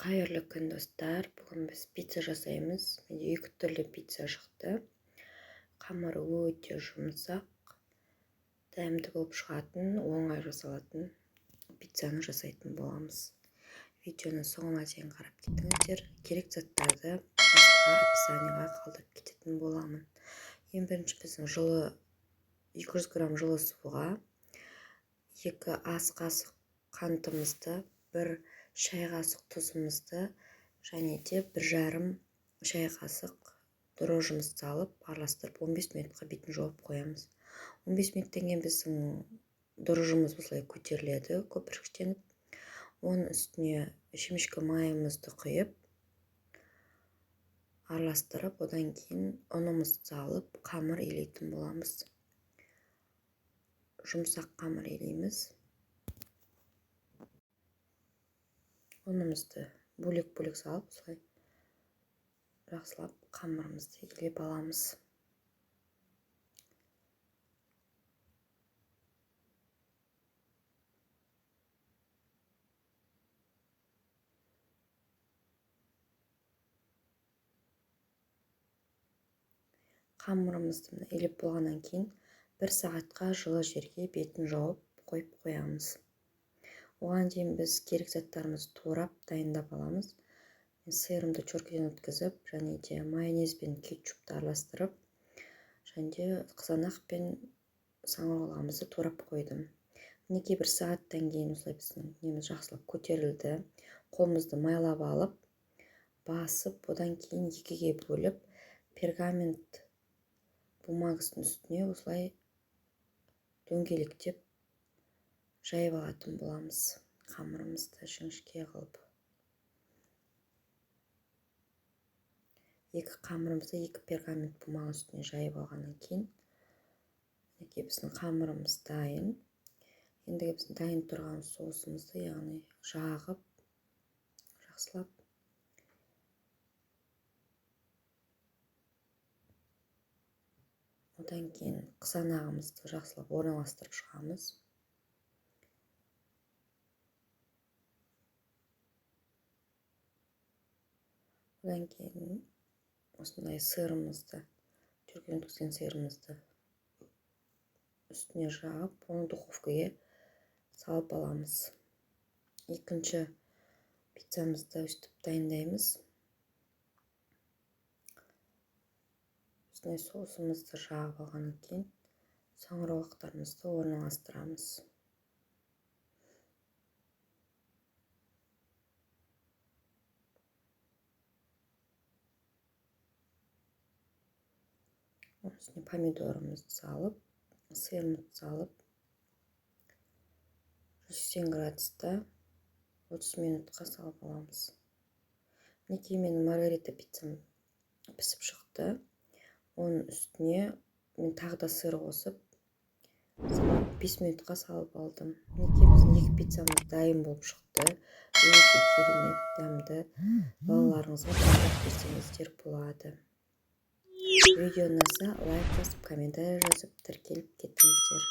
Қайырлы күн достар, бүгін біз пицца жасаймыз. Менде 2 түрлі пицца шықты. Қамыры өте жұмсақ, дәмді болып шығатын, оңай жасалатын пиццаны жасайтын боламыз. Видеоны соңына дейін қарап кетіңіздер. Керек заттарды астқа описаниеға қалдырып кететін боламын. Ең бірінші біздің 200 грамм жылы суға 2 ас қасық қантымызды, 1 шай қасық тұзымызды және де 1,5 шай қасық дрожжымызды салып араластырып 15 минутқа бетін жауып қоямыз. 15 минуттан кейін біздің дрожжымыз осылай көтеріледі, көпіршіктеніп. Оның үстіне шемішкі майымызды құйып араластырып, одан кейін ұнымызды салып қамыр илейтін боламыз. Жұмсақ қамыр илейміз. Ұнымызды бөлек-бөлек салып, осылай жақсылап қамырымызды илеп аламыз. Қамырымызды илеп болғаннан кейін 1 сағатқа жылы жерге бетін жауып қойып қоямыз. Оған дейін біз керек заттарымызды турап дайындап аламыз. Сырымды чоркіден өткізіп, және де майонез бен кетчупты араластырып, және де қызанақ пен саңырауқұлағымызды турап қойдым. Мінекей 1 сағаттан кейін осылай біздің неміз жақсылап көтерілді. Қолымызды майлап алып, басып, одан кейін 2-ге бөліп, пергамент бумагасының үстіне осылай дөңгелектеп жайып алатын боламыз. Қамырымызды жіңішке қылып. 2 қамырымызды 2 пергамент бумага үстіне жайып алғаннан кейін, мінекей біздің қамырымыз дайын. Ендігі біздің дайын тұрған соусымызды, яғни жағып, жақсылап одан кейін қызанағымызды жақсылап орналастырып шығамыз. Одан кейін осындай сырымызды, чоркіден өткізген сырымызды үстіне жағып, оны духовкаға салып аламыз. Екінші пиццамызды өстіп дайындаймыз. Үстіне соусымызды жағып алғаннан кейін саңырауқұлақтарымызды орналастырамыз. Оның үстіне помидорымызды салып, сырымызды салып, 180 градуста 30 минутқа салып аламыз. Мінекей менің маргарита пиццам пісіп шықты. Оның үстіне мен тағы да сыр қосып, 5 минутқа салып алдым. Мінекей біздің 2 пиццамыз дайын болып шықты. Өте керемет, дәмді. Балаларыңызға таңдап берсеңіздер болады. Видео ұнаса, лайк басып, комментарий жазып, тіркеліп кетіңіздер.